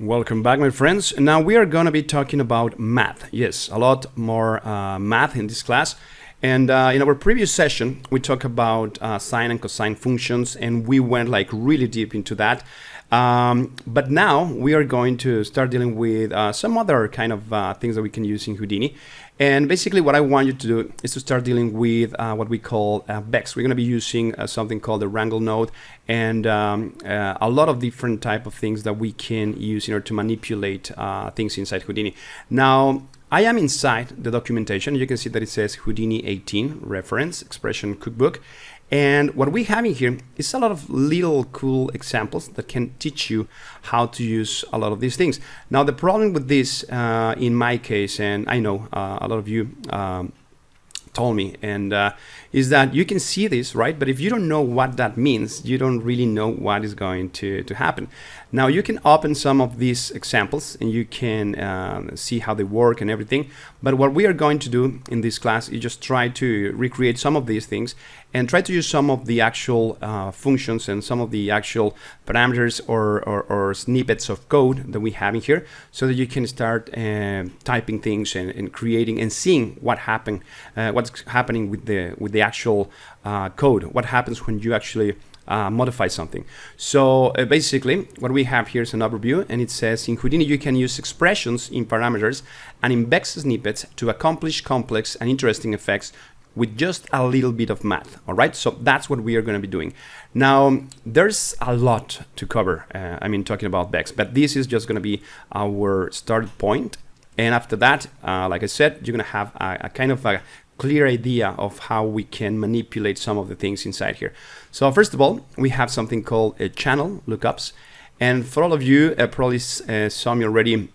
Welcome back, my friends. Now we are going to be talking about math. Yes, a lot more math in this class. And in our previous session, we talked about sine and cosine functions, and we went like really deep into that. But now we are going to start dealing with some other kind of things that we can use in Houdini. And basically what I want you to do is to start dealing with what we call VEX. We're going to be using something called the Wrangle node and a lot of different type of things that we can use in order to manipulate things inside Houdini. Now, I am inside the documentation. You can see that it says Houdini 18 reference expression cookbook. And what we have in here is a lot of little cool examples that can teach you how to use a lot of these things. Now, the problem with this, in my case, and I know a lot of you told me, and is that you can see this, right? But if you don't know what that means, you don't really know what is going to happen. Now, you can open some of these examples and you can see how they work and everything. But what we are going to do in this class is just try to recreate some of these things and try to use some of the actual functions and some of the actual parameters or snippets of code that we have in here, so that you can start typing things and creating and seeing what's happening with the actual code. What happens when you actually modify something. So basically what we have here is an overview, and it says in Houdini you can use expressions in parameters and in VEX snippets to accomplish complex and interesting effects with just a little bit of math. All right, so that's what we are going to be doing. Now, there's a lot to cover, talking about VEX, but this is just going to be our start point. And after that, like I said, you're going to have a kind of a clear idea of how we can manipulate some of the things inside here. So first of all, we have something called a channel lookups. And for all of you, probably saw me already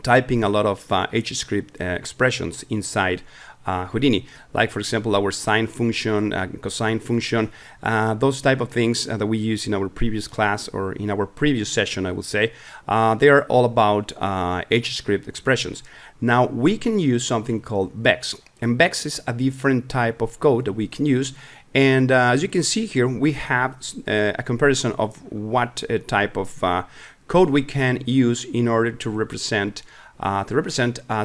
typing a lot of HScript expressions inside Houdini, like for example our sine function, cosine function, those type of things that we use in our previous class or in our previous session, I would say. They are all about HScript expressions. Now we can use something called VEX, and VEX is a different type of code that we can use. And as you can see here, we have a comparison of what type of code we can use in order to represent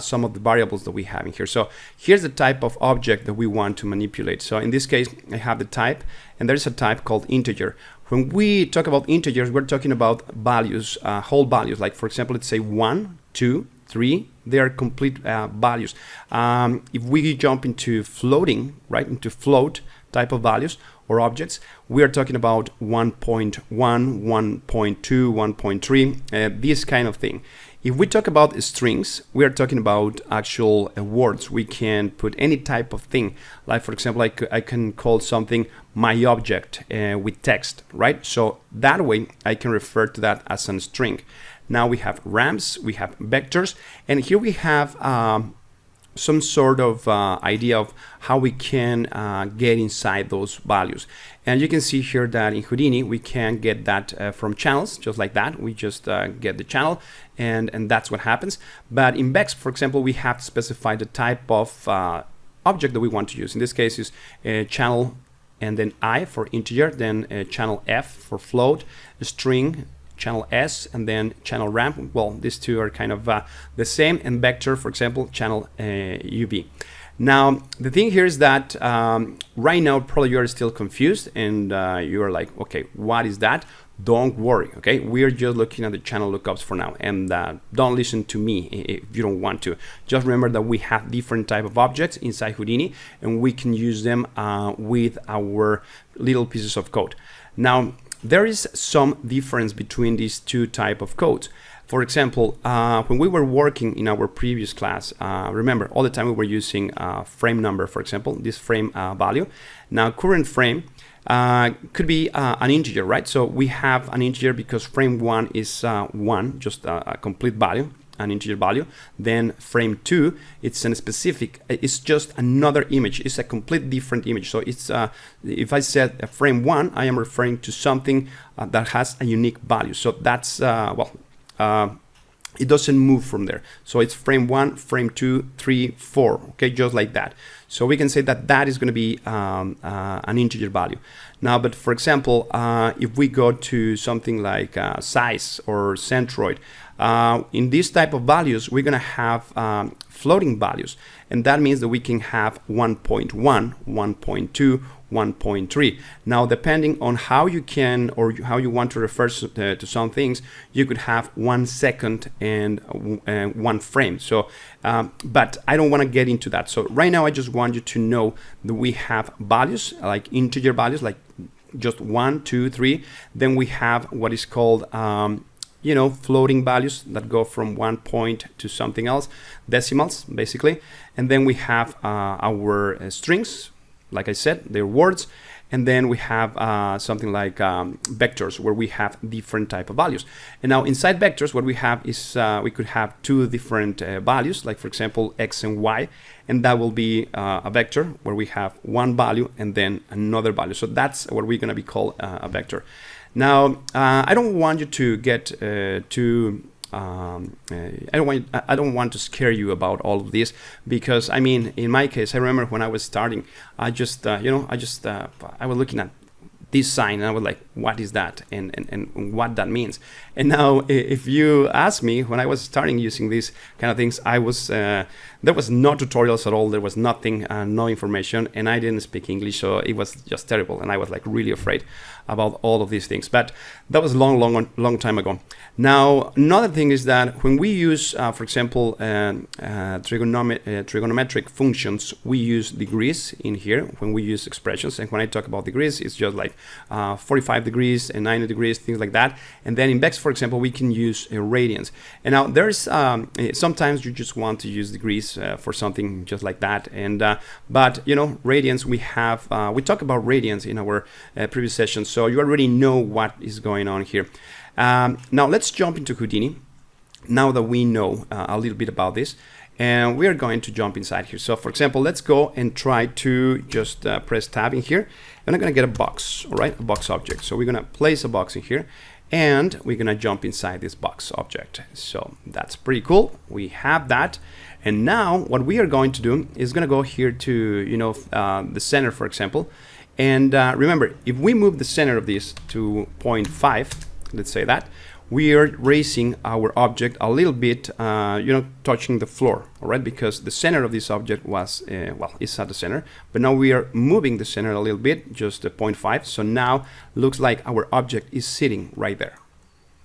some of the variables that we have in here. So here's the type of object that we want to manipulate. So in this case, I have the type, and there's a type called integer. When we talk about integers, we're talking about values, whole values. Like for example, let's say 1, 2, 3. They are complete values. If we jump into floating, right, into float type of values or objects, we are talking about 1.1, 1.2, 1.3, this kind of thing. If we talk about strings, we are talking about actual words. We can put any type of thing. Like for example, I can call something my object with text, right? So that way I can refer to that as a string. Now we have rams, we have vectors, and here we have some sort of idea of how we can get inside those values. And you can see here that in Houdini we can get that from channels, just like that. We just get the channel, and that's what happens. But in VEX, for example, we have to specify the type of object that we want to use. In this case is channel and then I for integer, then channel F for float, string, channel S, and then channel ramp. Well, these two are kind of the same. And vector, for example, channel UV. Now, the thing here is that right now, probably you are still confused and you are like, okay, what is that? Don't worry, okay? We're just looking at the channel lookups for now, and don't listen to me if you don't want to. Just remember that we have different type of objects inside Houdini, and we can use them with our little pieces of code. Now, there is some difference between these two type of codes. For example, when we were working in our previous class, remember all the time we were using frame number, for example, this frame value. Now current frame could be an integer, right? So we have an integer because frame 1 is 1, just a complete value, an integer value. Then frame 2, it's a specific, it's just another image, it's a complete different image. So it's if I said frame 1, I am referring to something that has a unique value. So that's it doesn't move from there. So it's frame 1, frame 2, 3, 4, okay, just like that. So we can say that that is going to be an integer value. Now, but for example, if we go to something like size or centroid, in this type of values, we're going to have floating values. And that means that we can have 1.1, 1.2, 1.3. Now, depending on how you can or how you want to refer to some things, you could have 1 second and 1 frame. So, but I don't want to get into that. So right now, I just want you to know that we have values, like integer values, like just 1, 2, 3. Then we have what is called you know, floating values that go from 1 point to something else, decimals basically. And then we have our strings, like I said, they're words. And then we have something like vectors, where we have different type of values. And now inside vectors, what we have is we could have 2 different values, like for example, X and Y. And that will be a vector where we have 1 value and then another value. So that's what we're going to be called a vector. Now, I don't want you to get too I don't want to scare you about all of this, because I mean, in my case, I remember when I was starting, I just you know, I was looking at this sign and I was like, what is that, and what that means. And now if you ask me, when I was starting using these kind of things, I was there was no tutorials at all, there was nothing, no information, and I didn't speak English, so it was just terrible, and I was like really afraid about all of these things. But that was long time ago. Now, another thing is that when we use, for example, trigonometric functions, we use degrees in here when we use expressions. And when I talk about degrees, it's just like 45 degrees and 90 degrees, things like that. And then in VEX, for example, we can use radians. And now there's sometimes you just want to use degrees for something just like that. And but you know, radians, we have we talked about radians in our previous session, so you already know what is going on here. Now let's jump into Houdini, now that we know a little bit about this, and we are going to jump inside here. So for example, let's go and try to just press tab in here, and I'm going to get a box, all right, a box object. So we're going to place a box in here, and we're going to jump inside this box object. So that's pretty cool. We have that. And now what we are going to do is going to go here to, you know, the center, for example. And remember, if we move the center of this to 0.5, let's say that, we are raising our object a little bit, you know, touching the floor, all right? Because the center of this object was, well, it's at the center, but now we are moving the center a little bit, just 0.5. So now looks like our object is sitting right there.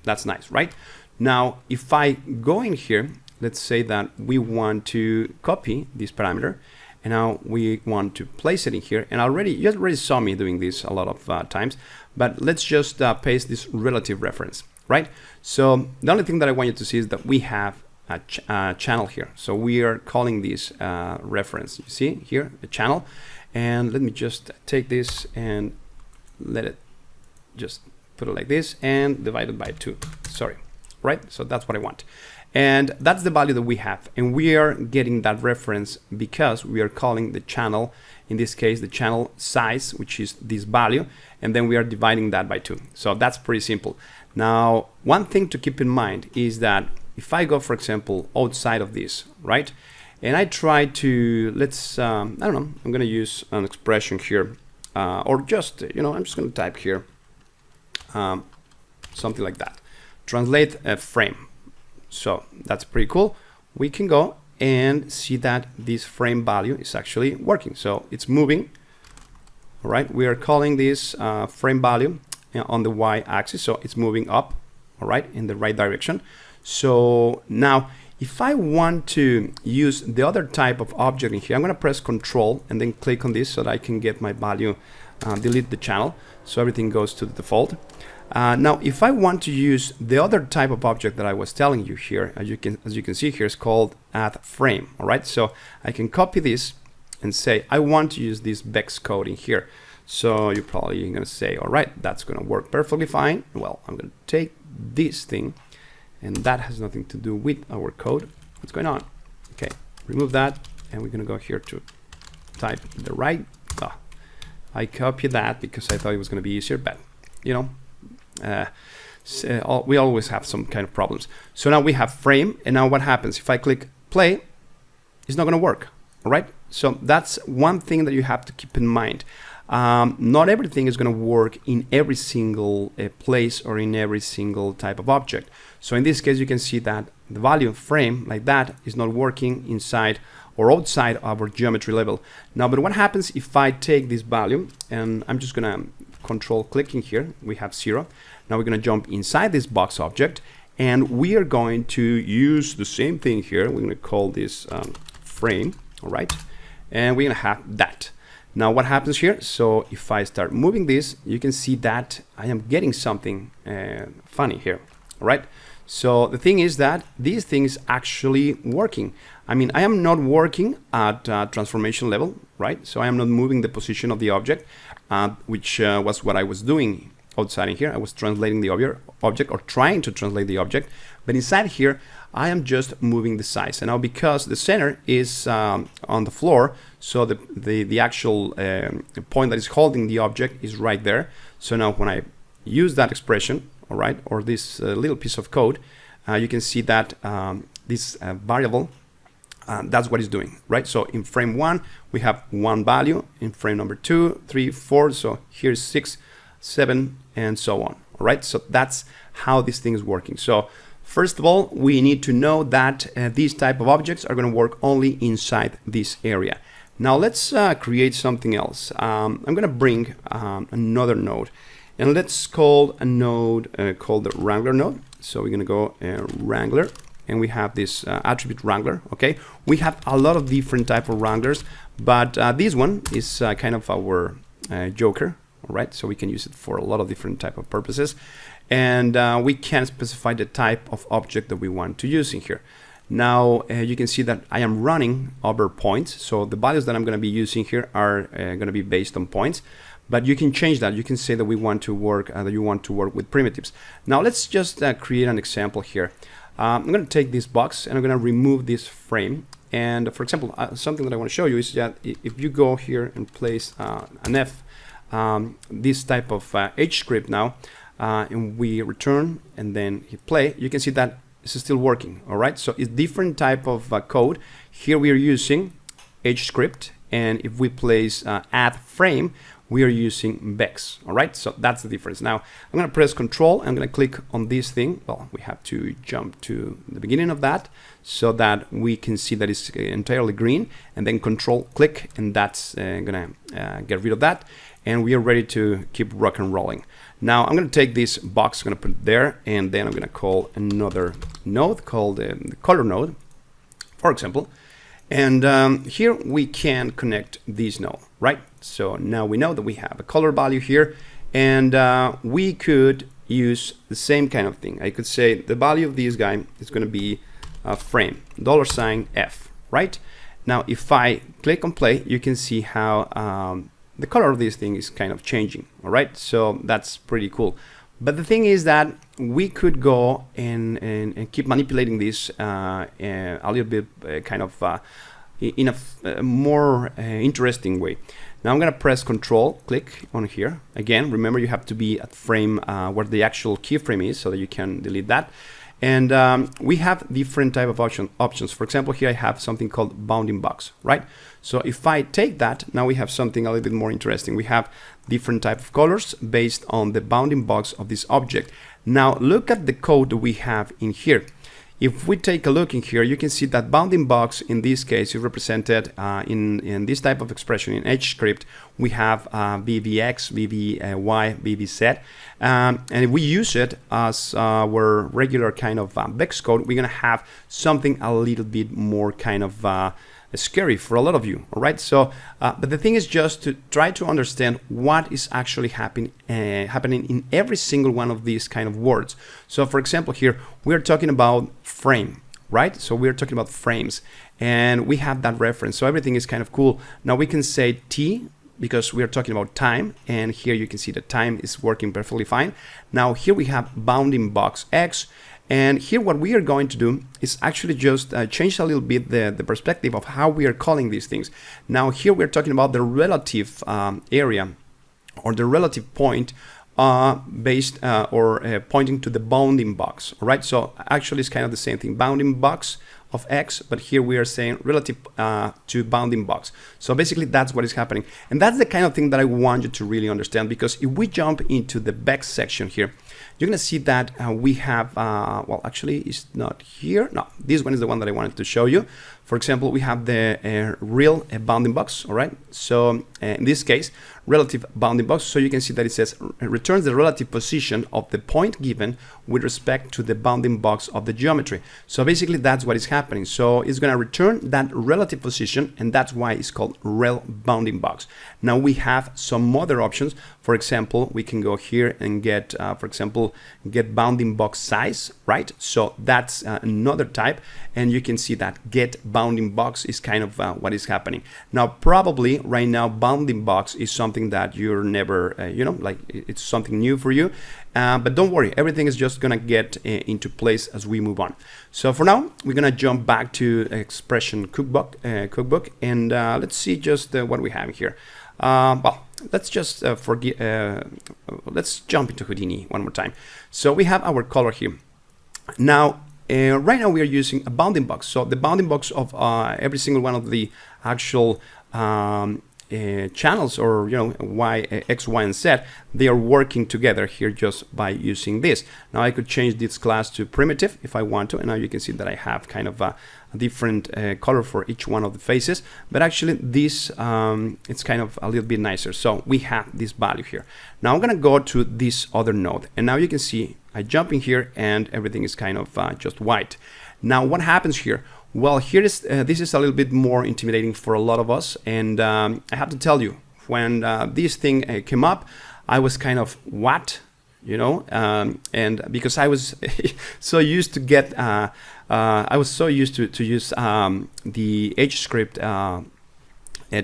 That's nice, right? Now, if I go in here, let's say that we want to copy this parameter, and now we want to place it in here. And you already saw me doing this a lot of times, but let's just paste this relative reference, right? So the only thing that I want you to see is that we have a channel here. So we are calling this reference. You see here, a channel. And let me just take this and let it just put it like this and divide it by 2. Sorry, right? So that's what I want. And that's the value that we have. And we are getting that reference because we are calling the channel, in this case, the channel size, which is this value. And then we are dividing that by 2. So that's pretty simple. Now, one thing to keep in mind is that if I go, for example, outside of this, right? And I try to, let's, I don't know, I'm going to use an expression here. Or just, you know, I'm just going to type here something like that. Translate a frame. So that's pretty cool. We can go and see that this frame value is actually working. So it's moving. All right. We are calling this frame value on the y-axis. So it's moving up, all right, in the right direction. So now if I want to use the other type of object in here, I'm going to press Control and then click on this so that I can get my value, delete the channel. So everything goes to the default. Now, if I want to use the other type of object that I was telling you here, as you can see here, is called add frame. All right, so I can copy this and say I want to use this VEX code in here. So you're probably going to say, all right, that's going to work perfectly fine. Well, I'm going to take this thing, and that has nothing to do with our code. What's going on? Okay, remove that, and we're going to go here to type the right. I copied that because I thought it was going to be easier, but you know. We always have some kind of problems. So now we have frame, and now what happens? If I click play, it's not going to work. All right. So that's one thing that you have to keep in mind. Not everything is going to work in every single place or in every single type of object. So in this case, you can see that the value of frame like that is not working inside or outside of our geometry level. Now, but what happens if I take this value, and I'm just going to control clicking here, we have 0. Now we're going to jump inside this box object, and we are going to use the same thing here. We're going to call this frame, all right? And we're going to have that. Now what happens here? So if I start moving this, you can see that I am getting something funny here, all right? So the thing is that these things actually working. I mean, I am not working at transformation level, right? So I am not moving the position of the object, which was what I was doing outside in here. I was translating the object or trying to translate the object, but inside here, I am just moving the size. And now because the center is on the floor, so the actual point that is holding the object is right there. So now when I use that expression, all right, or this little piece of code, you can see that this variable, that's what it's doing, right? So in frame 1, we have 1 value. In frame number 2, 3, 4, so here's 6, 7, and so on, all right? So that's how this thing is working. So first of all, we need to know that these type of objects are going to work only inside this area. Now let's create something else. I'm going to bring another node, and let's call a node called the Wrangler node. So we're going to go Wrangler, and we have this attribute Wrangler. Okay, we have a lot of different type of Wranglers, but this one is kind of our joker. All right, so we can use it for a lot of different type of purposes, and we can specify the type of object that we want to use in here. Now you can see that I am running over points, so the values that I'm going to be using here are going to be based on points. But you can change that. You can say that we want to work that you want to work with primitives. Now let's just create an example here. I'm going to take this box and I'm going to remove this frame. And for example, something that I want to show you is that if you go here and place an F, this type of H script now, and we return and then hit play, you can see that it's still working. All right, so it's different type of code. Here we are using H script, and if we place add frame, we are using VEX. All right, so that's the difference. Now I'm going to press Control. I'm going to click on this thing. Well, we have to jump to the beginning of that so that we can see that it's entirely green, and then Control click, and that's going to get rid of that, and we are ready to keep rock and rolling. Now I'm going to take this box, I'm going to put it there, and then I'm going to call another node called the color node, for example. And here we can connect this node, right? So now we know that we have a color value here, and we could use the same kind of thing. I could say the value of this guy is going to be frame $F, right? Now if I click on play, you can see how the color of this thing is kind of changing. All right, so that's pretty cool. But the thing is that we could go and keep manipulating this a little bit kind of in a more interesting way. Now I'm going to press Control, click on here. Again, remember you have to be at frame where the actual keyframe is so that you can delete that. And we have different type of options. For example, here I have something called bounding box, right? So if I take that, now we have something a little bit more interesting. We have different type of colors based on the bounding box of this object. Now look at the code that we have in here. If we take a look in here, you can see that bounding box in this case is represented in this type of expression in H script. We have VVX, VVY, VVZ, and if we use it as our regular kind of VEX code, we're gonna have something a little bit more kind of scary for a lot of you. All right, so but the thing is just to try to understand what is actually happening in every single one of these kind of words. So for example, here we are talking about frame, right? So we are talking about frames, and we have that reference, so everything is kind of cool. Now we can say T because we are talking about time, and here you can see the time is working perfectly fine. Now here we have bounding box X. And here what we are going to do is actually just change a little bit the perspective of how we are calling these things. Now here we're talking about the relative area or the relative point based or pointing to the bounding box. All right, so actually it's kind of the same thing, bounding box of X, but here we are saying relative to bounding box. So basically that's what is happening, and that's the kind of thing that I want you to really understand, because if we jump into the VEX section here, you're gonna see that we have well, actually it's not here, no, this one is the one that I wanted to show you. For example, we have the real bounding box. All right, so in this case, relative bounding box, so you can see that it says returns the relative position of the point given with respect to the bounding box of the geometry. So basically that's what is happening. So it's going to return that relative position, and that's why it's called rel bounding box. Now we have some other options. For example, we can go here and get for example, get bounding box size, right? So that's another type, and you can see that get bounding box is kind of what is happening. Now probably right now bounding box is something that you're never you know, like it's something new for you, but don't worry, everything is just gonna get into place as we move on. So for now we're gonna jump back to expression cookbook and let's see just what we have here. Well, let's just let's jump into Houdini one more time. So we have our color here. Now right now we are using a bounding box. So the bounding box of every single one of the actual channels, or you know, y, x, y, and z, they are working together here just by using this. Now I could change this class to primitive if I want to, and now you can see that I have kind of a different color for each one of the faces, but actually this it's kind of a little bit nicer. So we have this value here. Now I'm gonna go to this other node, and now you can see I jump in here and everything is kind of just white. Now what happens here? Well, here is this is a little bit more intimidating for a lot of us, and I have to tell you, when this thing came up, I was kind of what, you know, and because I was so used to get I was so used to use the H script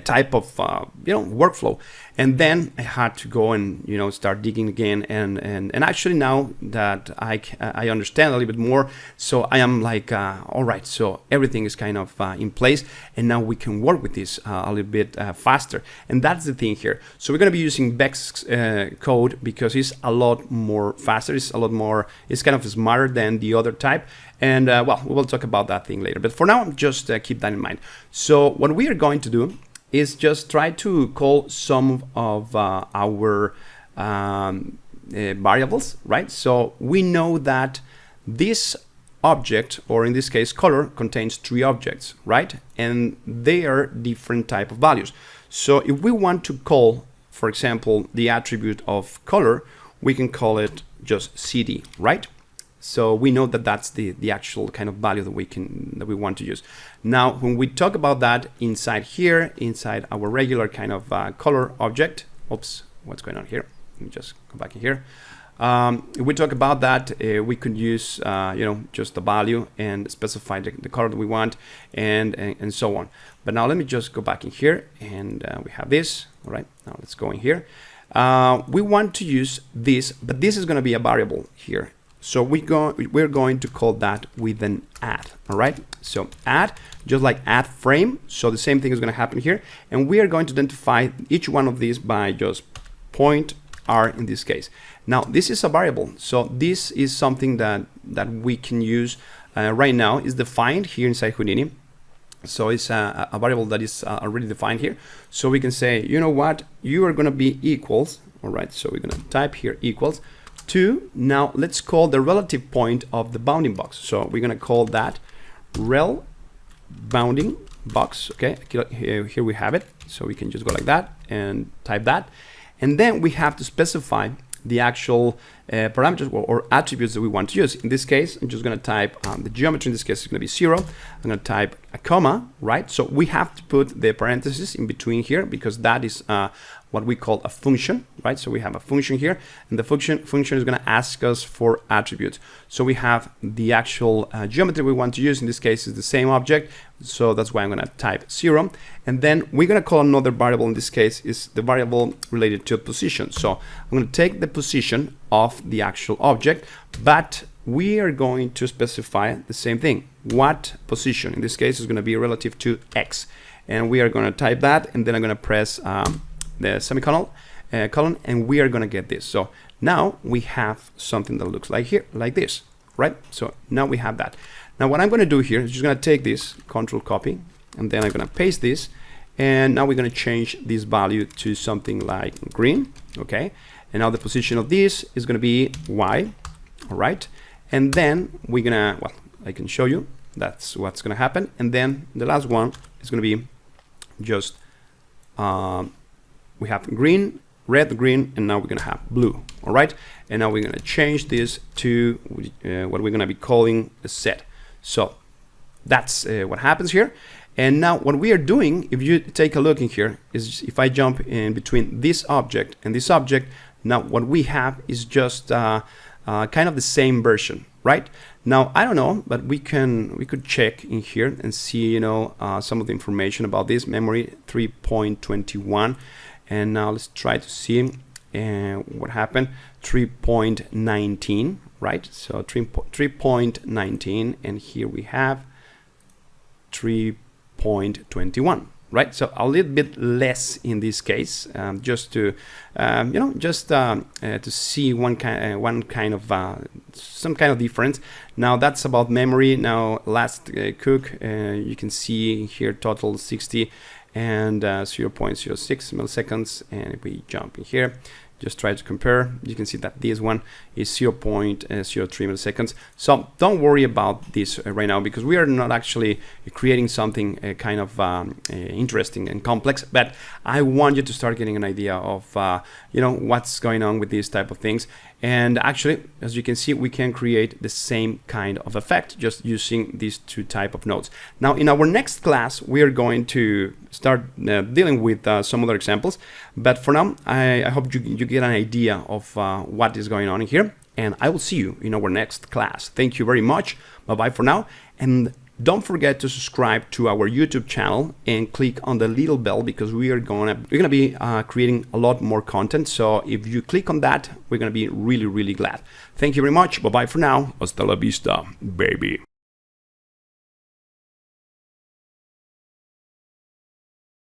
type of you know, workflow, and then I had to go and, you know, start digging again, and actually now that I understand a little bit more, so I am like all right, so everything is kind of in place, and now we can work with this a little bit faster, and that's the thing here. So we're going to be using VEX code because it's a lot more faster, it's a lot more, it's kind of smarter than the other type, and well, we will talk about that thing later, but for now just keep that in mind. So what we are going to do is just try to call some of our variables, right? So we know that this object, or in this case color, contains 3 objects, right? And they are different type of values. So if we want to call, for example, the attribute of color, we can call it just CD, right? So we know that that's the actual kind of value that we want to use. Now, when we talk about that inside here, inside our regular kind of color object, oops, what's going on here? Let me just go back in here. If we talk about that, we could use you know, just the value and specify the color that we want, and so on. But now let me just go back in here, and we have this. All right, now let's go in here. We want to use this, but this is going to be a variable here. So we're going to call that with an add. All right, so add, just like add frame. So the same thing is going to happen here, and we are going to identify each one of these by just point R in this case. Now this is a variable, so this is something that we can use right now. Is defined here inside Houdini. So it's a variable that is already defined here. So we can say, you know what, you are going to be equals. All right, so we're going to type here equals to, now let's call the relative point of the bounding box. So we're going to call that rel bounding box. Okay, here we have it. So we can just go like that and type that, and then we have to specify the actual parameters or attributes that we want to use. In this case, I'm just going to type the geometry. In this case, it's going to be 0. I'm going to type a comma, right? So we have to put the parentheses in between here because that is what we call a function, right? So we have a function here, and the function is going to ask us for attributes. So we have the actual geometry we want to use. In this case, is the same object. So that's why I'm going to type 0. And then we're going to call another variable. In this case, is the variable related to position. So I'm going to take the position of the actual object, but we are going to specify the same thing. What position? In this case, is going to be relative to X. And we are going to type that, and then I'm going to press the semicolon, and we are going to get this. So Now we have something that looks like here, like this, right? So now we have that. Now what I'm going to do here is just going to take this, control copy, and then I'm going to paste this, and now we're going to change this value to something like green, okay? And now the position of this is going to be Y, all right? And then we're going to, well, I can show you that's what's going to happen. And then the last one is going to be just, we have green, red, green, and now we're going to have blue, all right? And now we're going to change this to what we're going to be calling a set. So that's what happens here. And now what we are doing, if you take a look in here, is if I jump in between this object and this object, now what we have is just kind of the same version, right? Now I don't know, but we could check in here and see, you know, some of the information about this memory 3.21, and now let's try to see what happened. 3.19, right? So 3.19, and here we have 3.21, right? So a little bit less in this case, just to you know, just to see some kind of difference. Now that's about memory. Now last cook, you can see here total 60 and 0.06 milliseconds, and if we jump in here, just try to compare, you can see that this one is 0.03 milliseconds. So don't worry about this right now, because we are not actually creating something kind of interesting and complex, but I want you to start getting an idea of you know, what's going on with these type of things. And actually, as you can see, we can create the same kind of effect just using these two type of nodes. Now in our next class, we are going to start dealing with some other examples, but for now I hope you get an idea of what is going on in here, and I will see you in our next class. Thank you very much. Bye bye for now, and don't forget to subscribe to our YouTube channel and click on the little bell, because we're gonna be creating a lot more content. So if you click on that, we're gonna be really glad. Thank you very much. Bye bye for now. Hasta la vista, baby.